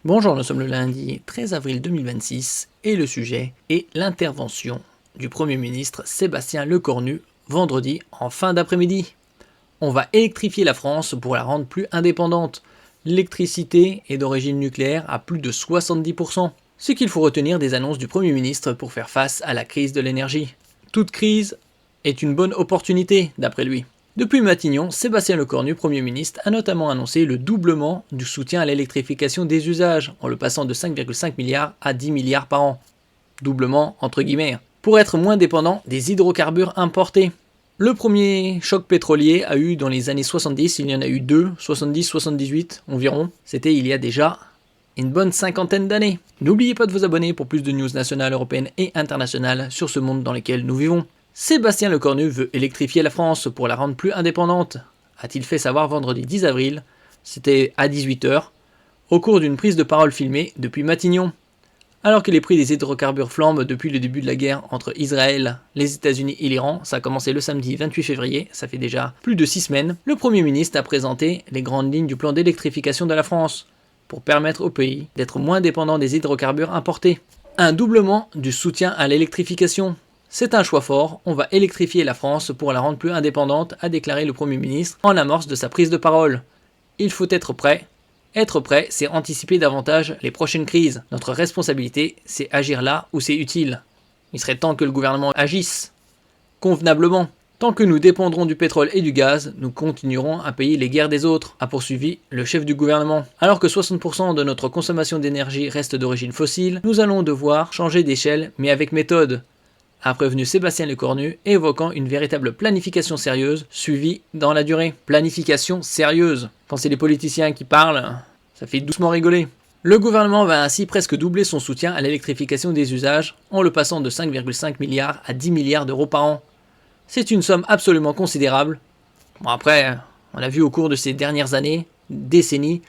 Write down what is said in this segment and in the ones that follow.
Bonjour, nous sommes le lundi 13 avril 2026 et le sujet est l'intervention du Premier ministre Sébastien Lecornu vendredi en fin d'après-midi. On va électrifier la France pour la rendre plus indépendante. L'électricité est d'origine nucléaire à plus de 70%. Ce qu'il faut retenir des annonces du Premier ministre pour faire face à la crise de l'énergie. Toute crise est une bonne opportunité, d'après lui. Depuis Matignon, Sébastien Lecornu, Premier ministre, a notamment annoncé le doublement du soutien à l'électrification des usages, en le passant de 5,5 milliards à 10 milliards par an. Doublement entre guillemets, pour être moins dépendant des hydrocarbures importés. Le premier choc pétrolier a eu dans les années 70, il y en a eu deux, 70-78 environ, c'était il y a déjà une bonne cinquantaine d'années. N'oubliez pas de vous abonner pour plus de news nationales, européennes et internationales sur ce monde dans lequel nous vivons. Sébastien Lecornu veut électrifier la France pour la rendre plus indépendante, a-t-il fait savoir vendredi 10 avril, c'était à 18h, au cours d'une prise de parole filmée depuis Matignon. Alors que les prix des hydrocarbures flambent depuis le début de la guerre entre Israël, les États-Unis et l'Iran, ça a commencé le samedi 28 février, ça fait déjà plus de 6 semaines, le Premier ministre a présenté les grandes lignes du plan d'électrification de la France, pour permettre au pays d'être moins dépendant des hydrocarbures importés. Un doublement du soutien à l'électrification. C'est un choix fort, on va électrifier la France pour la rendre plus indépendante, a déclaré le Premier ministre en amorce de sa prise de parole. Il faut être prêt. Être prêt, c'est anticiper davantage les prochaines crises. Notre responsabilité, c'est agir là où c'est utile. Il serait temps que le gouvernement agisse convenablement. Tant que nous dépendrons du pétrole et du gaz, nous continuerons à payer les guerres des autres, a poursuivi le chef du gouvernement. Alors que 60% de notre consommation d'énergie reste d'origine fossile, nous allons devoir changer d'échelle, mais avec méthode, a prévenu Sébastien Lecornu, évoquant une véritable planification sérieuse, suivie dans la durée. Planification sérieuse. Quand c'est les politiciens qui parlent, ça fait doucement rigoler. Le gouvernement va ainsi presque doubler son soutien à l'électrification des usages, en le passant de 5,5 milliards à 10 milliards d'euros par an. C'est une somme absolument considérable. Bon après, on a vu au cours de ces dernières années, décennies,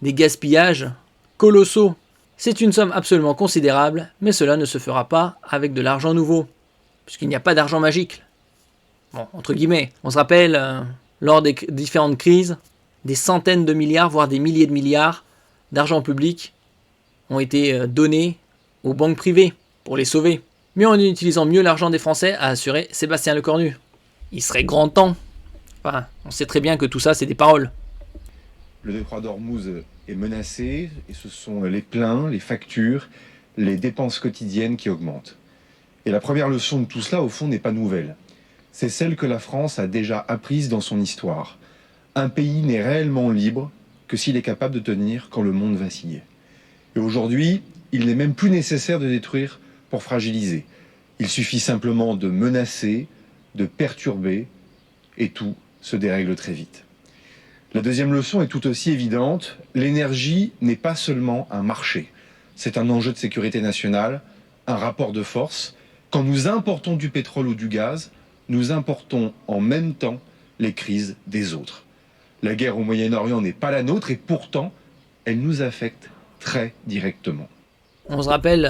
des gaspillages colossaux. C'est une somme absolument considérable, mais cela ne se fera pas avec de l'argent nouveau, puisqu'il n'y a pas d'argent magique. Bon, entre guillemets, on se rappelle, lors des différentes crises, des centaines de milliards, voire des milliers de milliards d'argent public ont été donnés aux banques privées pour les sauver. Mais en utilisant mieux l'argent des Français, a assuré Sébastien Lecornu. Il serait grand temps. Enfin, on sait très bien que tout ça, c'est des paroles. Le détroit d'Ormuz est menacé et ce sont les pleins, les factures, les dépenses quotidiennes qui augmentent. Et la première leçon de tout cela, au fond, n'est pas nouvelle. C'est celle que la France a déjà apprise dans son histoire. Un pays n'est réellement libre que s'il est capable de tenir quand le monde vacille. Et aujourd'hui, il n'est même plus nécessaire de détruire pour fragiliser. Il suffit simplement de menacer, de perturber, et tout se dérègle très vite. La deuxième leçon est tout aussi évidente. L'énergie n'est pas seulement un marché. C'est un enjeu de sécurité nationale, un rapport de force. Quand nous importons du pétrole ou du gaz, nous importons en même temps les crises des autres. La guerre au Moyen-Orient n'est pas la nôtre et pourtant, elle nous affecte très directement. On se rappelle,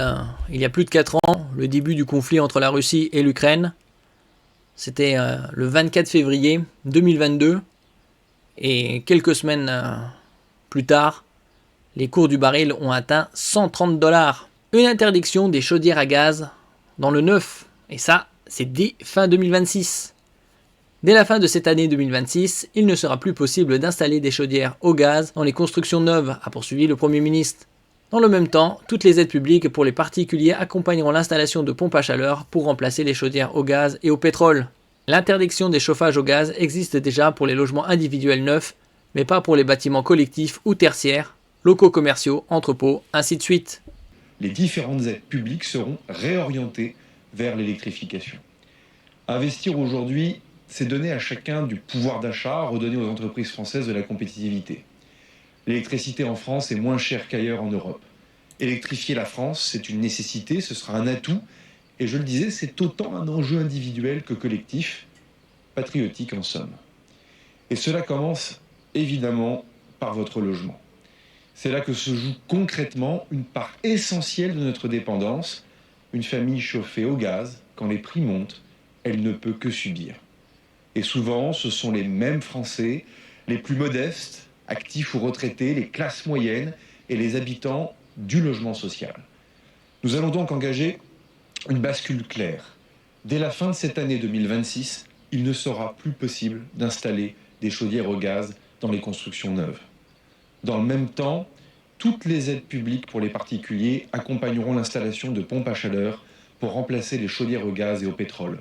il y a plus de 4 ans, le début du conflit entre la Russie et l'Ukraine. C'était le 24 février 2022. Et quelques semaines plus tard, les cours du baril ont atteint 130 $. Une interdiction des chaudières à gaz dans le neuf. Et ça, c'est dès fin 2026. Dès la fin de cette année 2026, il ne sera plus possible d'installer des chaudières au gaz dans les constructions neuves, a poursuivi le Premier ministre. Dans le même temps, toutes les aides publiques pour les particuliers accompagneront l'installation de pompes à chaleur pour remplacer les chaudières au gaz et au pétrole. L'interdiction des chauffages au gaz existe déjà pour les logements individuels neufs, mais pas pour les bâtiments collectifs ou tertiaires, locaux commerciaux, entrepôts, ainsi de suite. Les différentes aides publiques seront réorientées vers l'électrification. Investir aujourd'hui, c'est donner à chacun du pouvoir d'achat, redonner aux entreprises françaises de la compétitivité. L'électricité en France est moins chère qu'ailleurs en Europe. Électrifier la France, c'est une nécessité, ce sera un atout. Et je le disais, c'est autant un enjeu individuel que collectif, patriotique en somme. Et cela commence évidemment par votre logement. C'est là que se joue concrètement une part essentielle de notre dépendance. Une famille chauffée au gaz, quand les prix montent, elle ne peut que subir. Et souvent, ce sont les mêmes Français, les plus modestes, actifs ou retraités, les classes moyennes et les habitants du logement social. Nous allons donc engager une bascule claire. Dès la fin de cette année 2026, il ne sera plus possible d'installer des chaudières au gaz dans les constructions neuves. Dans le même temps, toutes les aides publiques pour les particuliers accompagneront l'installation de pompes à chaleur pour remplacer les chaudières au gaz et au pétrole.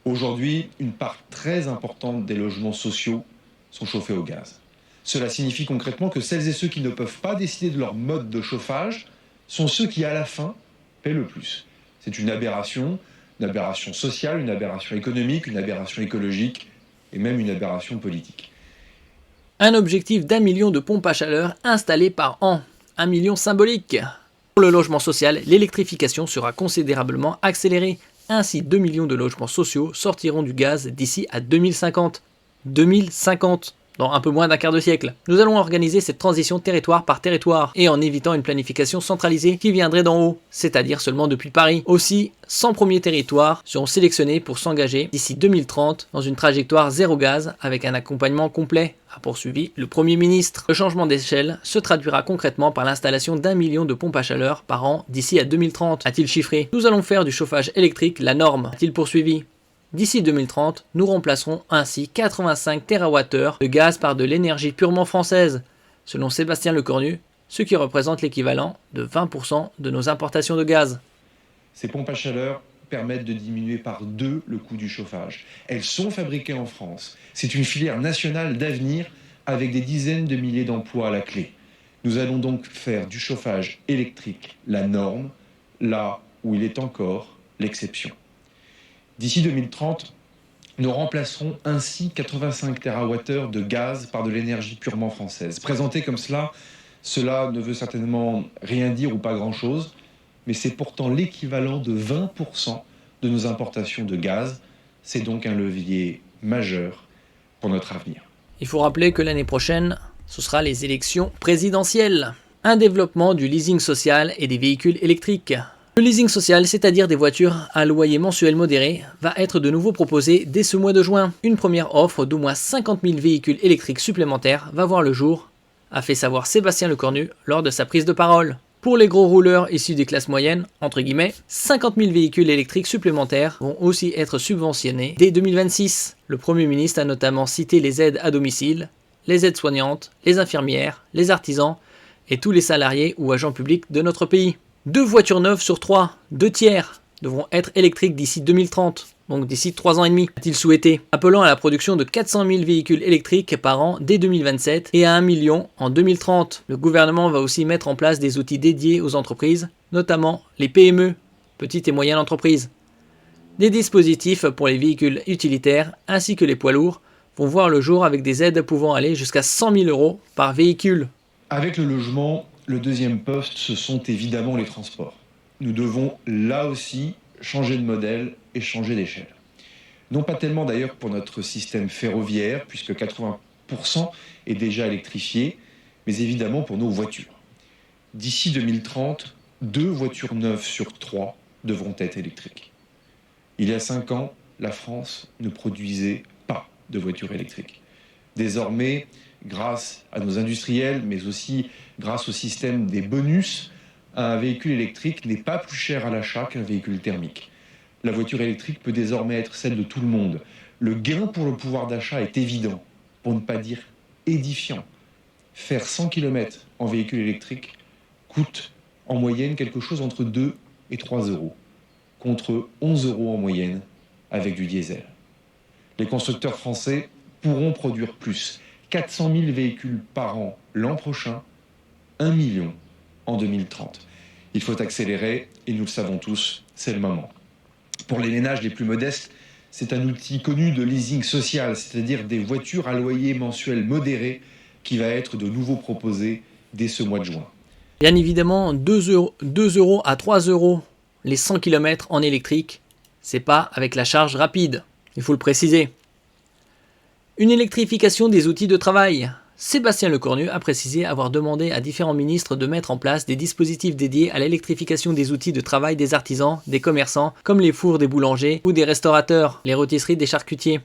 Aujourd'hui, une part très importante des logements sociaux sont chauffés au gaz. Cela signifie concrètement que celles et ceux qui ne peuvent pas décider de leur mode de chauffage sont ceux qui, à la fin, paient le plus. C'est une aberration sociale, une aberration économique, une aberration écologique et même une aberration politique. Un objectif d'1 million de pompes à chaleur installées par an. 1 million symbolique. Pour le logement social, l'électrification sera considérablement accélérée. Ainsi, 2 millions de logements sociaux sortiront du gaz d'ici à 2050. 2050, dans un peu moins d'un quart de siècle. Nous allons organiser cette transition territoire par territoire et en évitant une planification centralisée qui viendrait d'en haut, c'est-à-dire seulement depuis Paris. Aussi, 100 premiers territoires seront sélectionnés pour s'engager d'ici 2030 dans une trajectoire zéro gaz avec un accompagnement complet, a poursuivi le Premier ministre. Le changement d'échelle se traduira concrètement par l'installation d'1 million de pompes à chaleur par an d'ici à 2030, a-t-il chiffré. Nous allons faire du chauffage électrique la norme, a-t-il poursuivi. D'ici 2030, nous remplacerons ainsi 85 TWh de gaz par de l'énergie purement française, selon Sébastien Lecornu, ce qui représente l'équivalent de 20% de nos importations de gaz. Ces pompes à chaleur permettent de diminuer par 2 le coût du chauffage. Elles sont fabriquées en France. C'est une filière nationale d'avenir avec des dizaines de milliers d'emplois à la clé. Nous allons donc faire du chauffage électrique la norme, là où il est encore l'exception. D'ici 2030, nous remplacerons ainsi 85 TWh de gaz par de l'énergie purement française. Présenté comme cela ne veut certainement rien dire ou pas grand-chose, mais c'est pourtant l'équivalent de 20% de nos importations de gaz. C'est donc un levier majeur pour notre avenir. Il faut rappeler que l'année prochaine, ce sera les élections présidentielles. Un développement du leasing social et des véhicules électriques. Le leasing social, c'est-à-dire des voitures à loyer mensuel modéré, va être de nouveau proposé dès ce mois de juin. Une première offre d'au moins 50 000 véhicules électriques supplémentaires va voir le jour, a fait savoir Sébastien Lecornu lors de sa prise de parole. Pour les gros rouleurs issus des classes moyennes, entre guillemets, 50 000 véhicules électriques supplémentaires vont aussi être subventionnés dès 2026. Le Premier ministre a notamment cité les aides à domicile, les aides soignantes, les infirmières, les artisans et tous les salariés ou agents publics de notre pays. 2 voitures neuves sur 3, 2 tiers, devront être électriques d'ici 2030, donc d'ici 3 ans et demi, a-t-il souhaité, appelant à la production de 400 000 véhicules électriques par an dès 2027 et à 1 million en 2030. Le gouvernement va aussi mettre en place des outils dédiés aux entreprises, notamment les PME, petites et moyennes entreprises. Des dispositifs pour les véhicules utilitaires ainsi que les poids lourds vont voir le jour avec des aides pouvant aller jusqu'à 100 000 € par véhicule. Avec le logement, le deuxième poste, ce sont évidemment les transports. Nous devons là aussi changer de modèle et changer d'échelle. Non pas tellement d'ailleurs pour notre système ferroviaire, puisque 80% est déjà électrifié, mais évidemment pour nos voitures. D'ici 2030, 2 voitures neuves sur 3 devront être électriques. Il y a 5 ans, la France ne produisait pas de voitures électriques. Désormais, grâce à nos industriels, mais aussi grâce au système des bonus, un véhicule électrique n'est pas plus cher à l'achat qu'un véhicule thermique. La voiture électrique peut désormais être celle de tout le monde. Le gain pour le pouvoir d'achat est évident, pour ne pas dire édifiant. Faire 100 km en véhicule électrique coûte en moyenne quelque chose entre 2 et 3 euros, contre 11 € en moyenne avec du diesel. Les constructeurs français pourront produire plus. 400 000 véhicules par an l'an prochain, 1 million en 2030. Il faut accélérer et nous le savons tous, c'est le moment. Pour les ménages les plus modestes, c'est un outil connu de leasing social, c'est-à-dire des voitures à loyer mensuel modéré qui va être de nouveau proposé dès ce mois de juin. Bien évidemment, 2 € à 3 € les 100 km en électrique, c'est pas avec la charge rapide, il faut le préciser. Une électrification des outils de travail. Sébastien Lecornu a précisé avoir demandé à différents ministres de mettre en place des dispositifs dédiés à l'électrification des outils de travail des artisans, des commerçants, comme les fours des boulangers ou des restaurateurs, les rôtisseries des charcutiers.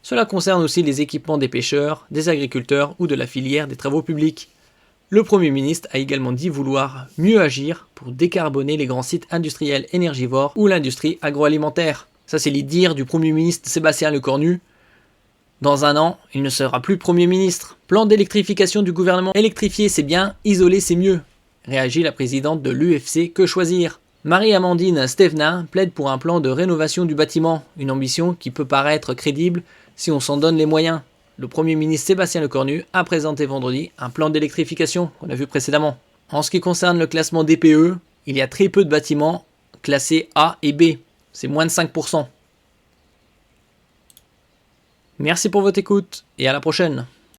Cela concerne aussi les équipements des pêcheurs, des agriculteurs ou de la filière des travaux publics. Le Premier ministre a également dit vouloir mieux agir pour décarboner les grands sites industriels énergivores ou l'industrie agroalimentaire. Ça, c'est les dires du Premier ministre Sébastien Lecornu. Dans un an, il ne sera plus Premier ministre. Plan d'électrification du gouvernement. Électrifier, c'est bien, isoler, c'est mieux. Réagit la présidente de l'UFC Que Choisir. Marie-Amandine Stévenin plaide pour un plan de rénovation du bâtiment, une ambition qui peut paraître crédible si on s'en donne les moyens. Le Premier ministre Sébastien Lecornu a présenté vendredi un plan d'électrification qu'on a vu précédemment. En ce qui concerne le classement DPE, il y a très peu de bâtiments classés A et B, c'est moins de 5%. Merci pour votre écoute et à la prochaine.